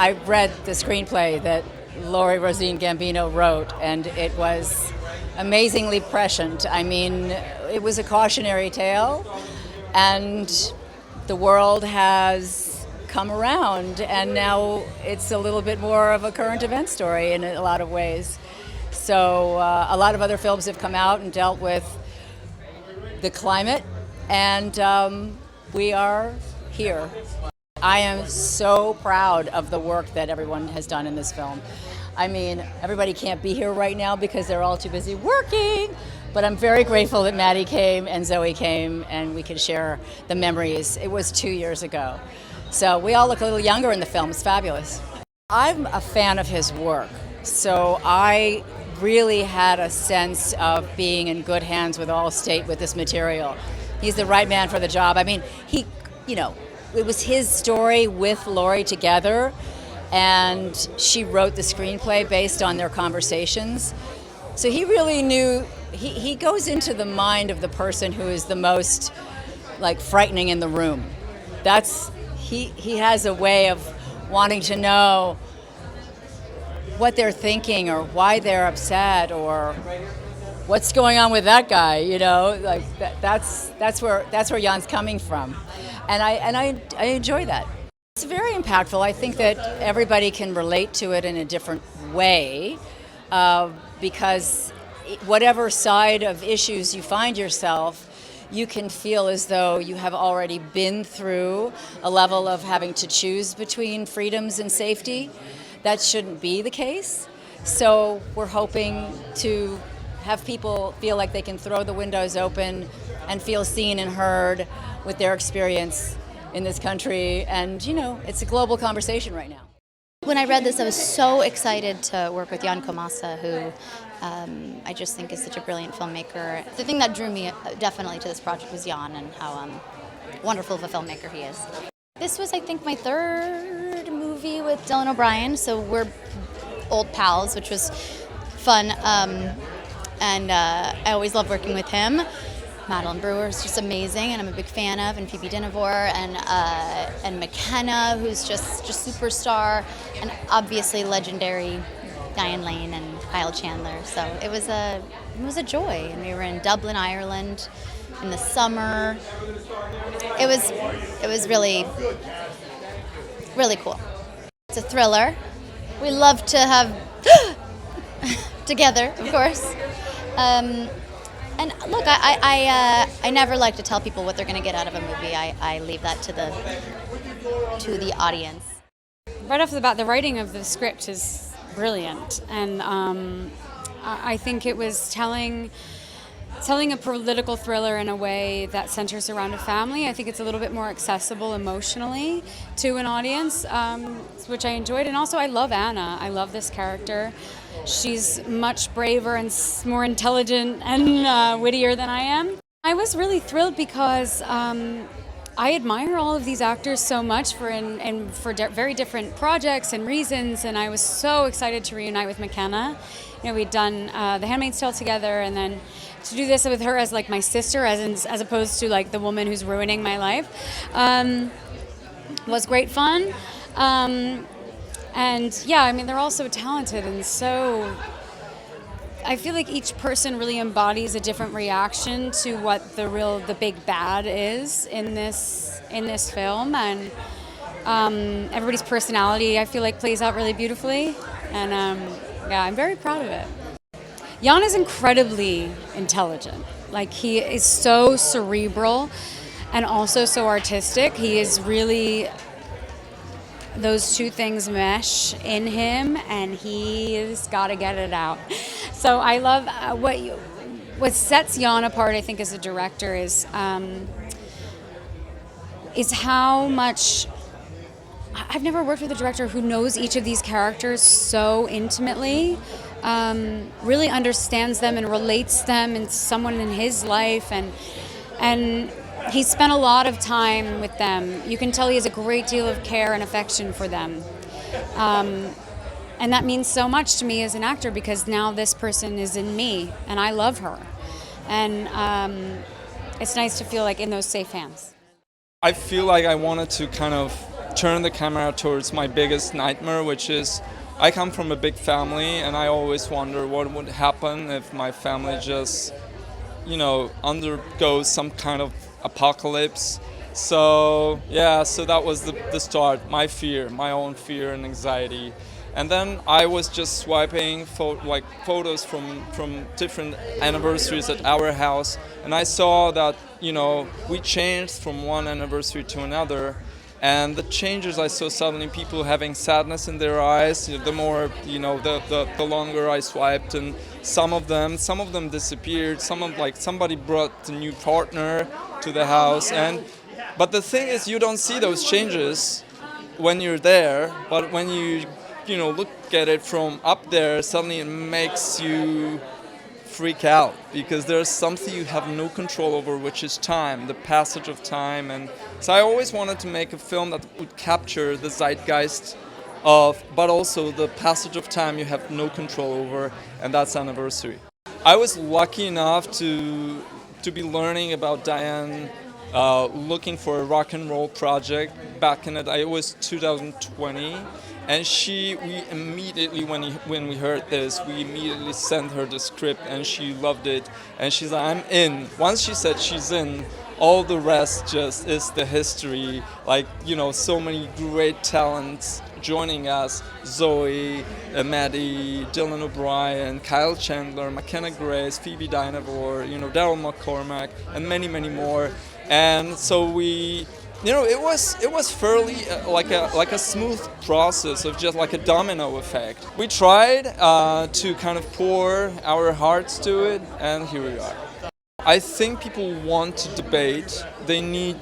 I read the screenplay that Rosene-Gambino wrote, and it was amazingly prescient. I mean, it was a cautionary tale, and the world has come around, and now it's a little bit more of a current event story in a lot of ways. So a lot of other films have come out and dealt with the climate, and we are here. I am so proud of the work that everyone has done in this film. I mean, everybody can't be here right now because they're all too busy working, but I'm very grateful that Maddie came and Zoey came and we could share the memories. It was 2 years ago. So we all look a little younger in the film. It's fabulous. I'm a fan of his work, so I really had a sense of being in good hands with Allstate with this material. He's the right man for the job. I mean, it was his story with Laurie together, and she wrote the screenplay based on their conversations. So he really knew, he goes into the mind of the person who is the most frightening in the room. He has a way of wanting to know what they're thinking or why they're upset or what's going on with that guy, that's where Jan's coming from. And I enjoy that. It's very impactful. I think that everybody can relate to it in a different way because whatever side of issues you find yourself, you can feel as though you have already been through a level of having to choose between freedoms and safety. That shouldn't be the case. So we're hoping to have people feel like they can throw the windows open and feel seen and heard with their experience in this country. And, it's a global conversation right now. When I read this, I was so excited to work with Jan Komasa, who I just think is such a brilliant filmmaker. The thing that drew me definitely to this project was Jan and how wonderful of a filmmaker he is. This was, I think, my third movie with Dylan O'Brien, so we're old pals, which was fun. And I always love working with him. Madeline Brewer is just amazing, and I'm a big fan of, and Phoebe Dynevor, and Mckenna, who's just superstar, and obviously legendary Diane and Chandler. So it was a joy, and we were in Dublin, Ireland, in the summer. It was really, really cool. It's a thriller. We love to have together, of course. And look, I never like to tell people what they're going to get out of a movie. I leave that to the audience. Right off the bat, the writing of the script is brilliant, and I think it was telling a political thriller in a way that centers around a family. I think it's a little bit more accessible emotionally to an audience, which I enjoyed. And also, I love Anna. I love this character. She's much braver and more intelligent and wittier than I am. I was really thrilled because I admire all of these actors so much for very different projects and reasons, and I was so excited to reunite with Mckenna. We'd done The Handmaid's Tale together, and then to do this with her as my sister, as opposed to the woman who's ruining my life, was great fun. And yeah, I mean, they're all so talented, and so I feel like each person really embodies a different reaction to what the big bad is in this film, and everybody's personality I feel like plays out really beautifully, and yeah, I'm very proud of it. Jan is incredibly intelligent. He is so cerebral and also so artistic. He is really, those two things mesh in him, and he's got to get it out. So I love what sets Jan apart, I think, as a director is how much. I've never worked with a director who knows each of these characters so intimately, really understands them and relates them into someone in his life, and he spent a lot of time with them. You can tell he has a great deal of care and affection for them. And that means so much to me as an actor, because now this person is in me and I love her. And it's nice to feel in those safe hands. I feel like I wanted to kind of turn the camera towards my biggest nightmare, which is I come from a big family, and I always wonder what would happen if my family just, undergoes some kind of apocalypse. So that was the start, my fear, my own fear and anxiety. And then I was just swiping photos from different anniversaries at our house, and I saw that, we changed from one anniversary to another. And the changes I saw, suddenly people having sadness in their eyes, the more, the longer I swiped, and some of them disappeared. Somebody brought the new partner to the house. But the thing is, you don't see those changes when you're there, but when you look at it from up there, suddenly it makes you freak out, because there's something you have no control over, which is time, the passage of time. And so I always wanted to make a film that would capture the zeitgeist but also the passage of time you have no control over, and that's Anniversary. I was lucky enough to be learning about Diane, looking for a rock and roll project back in it was 2020. And we immediately, when we heard this, we immediately sent her the script, and she loved it. And she's like, I'm in. Once she said she's in, all the rest just is the history. So many great talents joining us. Zoey, Maddie, Dylan O'Brien, Kyle Chandler, McKenna Grace, Phoebe Dynevor, Daryl McCormack, and many, many more. And so it was fairly like a smooth process of just like a domino effect. We tried to kind of pour our hearts to it, and here we are. I think people want to debate. They need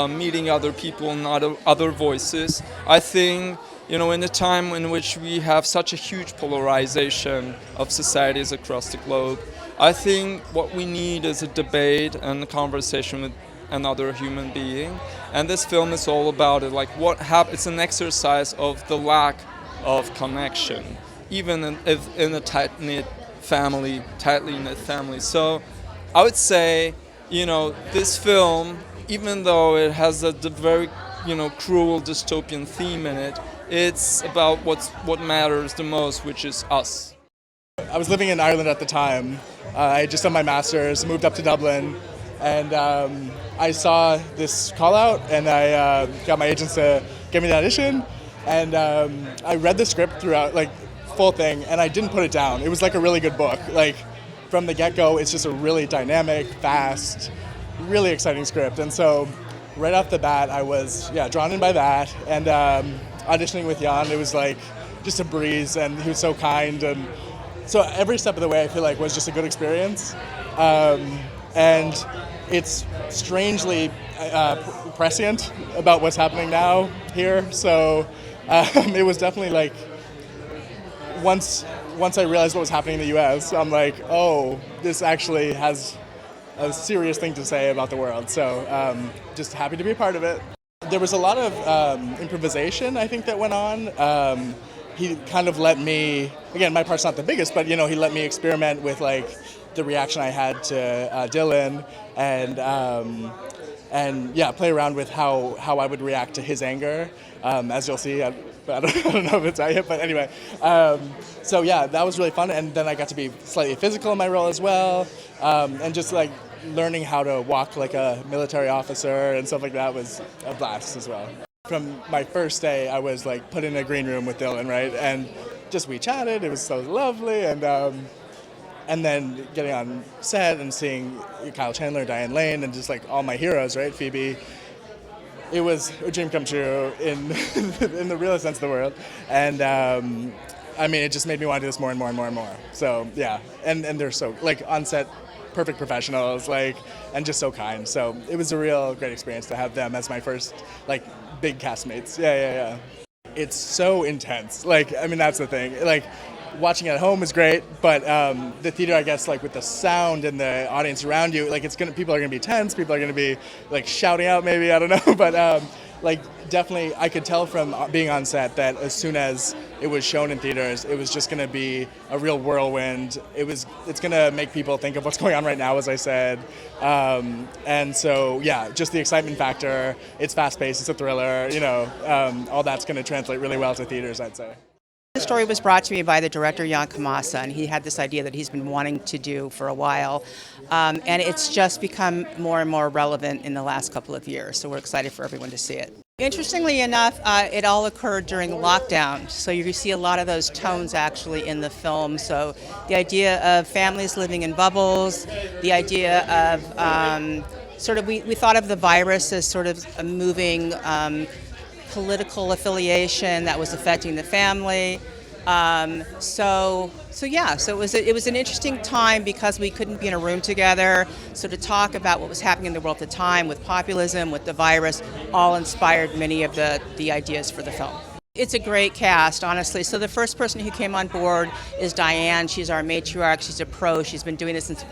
meeting other people and other voices. I think, in a time in which we have such a huge polarization of societies across the globe, I think what we need is a debate and a conversation with another human being. And this film is all about it. It's an exercise of the lack of connection, even in a tightly knit family. So I would say, this film, even though it has a very, cruel dystopian theme in it, it's about what matters the most, which is us. I was living in Ireland at the time. I had just done my master's, moved up to Dublin, and I saw this call out, and I got my agents to give me the audition, and I read the script throughout, full thing, and I didn't put it down. It was a really good book. From the get-go, it's just a really dynamic, fast, really exciting script. And so right off the bat, I was drawn in by that, and auditioning with Jan, it was just a breeze, and he was so kind, and so every step of the way I feel was just a good experience. And it's strangely prescient about what's happening now here. So it was definitely once I realized what was happening in the U.S., I'm oh, this actually has a serious thing to say about the world. So just happy to be a part of it. There was a lot of improvisation, I think, that went on. He kind of let me, again, my part's not the biggest, but he let me experiment with the reaction I had to Dylan, and play around with how I would react to his anger. As you'll see, I don't know if it's out yet, but anyway. So that was really fun, and then I got to be slightly physical in my role as well, and just learning how to walk like a military officer and stuff like that was a blast as well. From my first day, I was put in a green room with Dylan, right, and just we chatted. It was so lovely, and then getting on set and seeing Kyle Chandler, Diane Lane, and just all my heroes, right, Phoebe. It was a dream come true in in the realest sense of the word, and it just made me want to do this more and more and more and more. So and they're so on set, perfect professionals, and just so kind. So it was a real great experience to have them as my first big castmates. Yeah. It's so intense. That's the thing. Watching at home is great, but the theater, I guess, with the sound and the audience around you, people are gonna be tense. People are gonna be shouting out, maybe, I don't know, but like definitely I could tell from being on set that as soon as it was shown in theaters, it was just going to be a real whirlwind. It's going to make people think of what's going on right now, as I said. And so, yeah, just the excitement factor. It's fast-paced, it's a thriller, all that's going to translate really well to theaters, I'd say. The story was brought to me by the director, Jan Komasa, and he had this idea that he's been wanting to do for a while. And it's just become more and more relevant in the last couple of years, so we're excited for everyone to see it. Interestingly enough, it all occurred during lockdown, so you see a lot of those tones actually in the film. So the idea of families living in bubbles, the idea of we thought of the virus as sort of a moving political affiliation that was affecting the family. So it was an interesting time because we couldn't be in a room together. So to talk about what was happening in the world at the time with populism, with the virus, all inspired many of the ideas for the film. It's a great cast, honestly. So the first person who came on board is Diane. She's our matriarch. She's a pro. She's been doing this since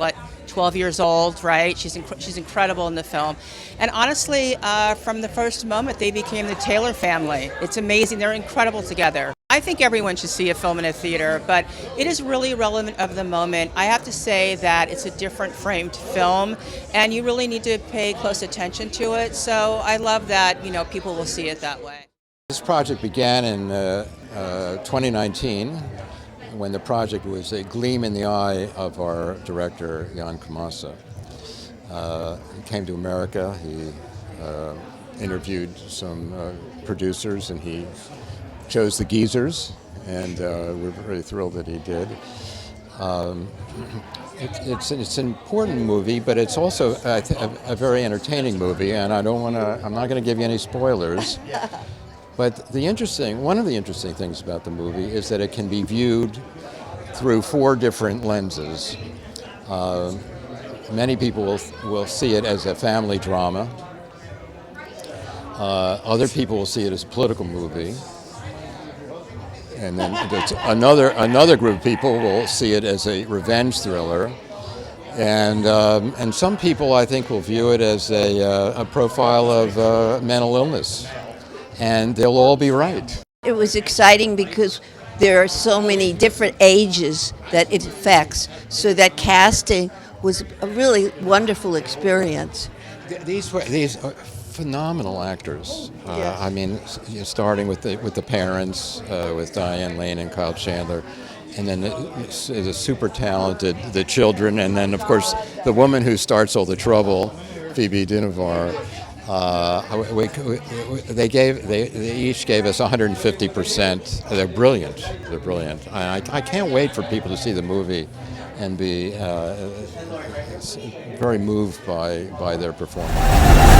12 years old, right? She's incredible in the film. And honestly, from the first moment, they became the Taylor family. It's amazing. They're incredible together. I think everyone should see a film in a theater, but it is really relevant of the moment. I have to say that it's a different framed film, and you really need to pay close attention to it. So I love that, people will see it that way. This project began in 2019 when the project was a gleam in the eye of our director, Jan Komasa. He came to America, he interviewed some producers, and he chose the geezers, and we're very thrilled that he did. It's an important movie, but it's also a very entertaining movie, and I'm not going to give you any spoilers. But one of the interesting things about the movie is that it can be viewed through 4 different lenses. Many people will see it as a family drama. Other people will see it as a political movie. And then another group of people will see it as a revenge thriller. And some people, I think, will view it as a profile of mental illness. And they'll all be right. It was exciting because there are so many different ages that it affects, so that casting was a really wonderful experience. These are phenomenal actors. Yes. I mean, starting with the parents, with Diane Lane and Kyle Chandler, and then the super talented the children, and then of course the woman who starts all the trouble, Phoebe Dynevor. They each gave us 150%. They're brilliant. I can't wait for people to see the movie and be very moved by their performance.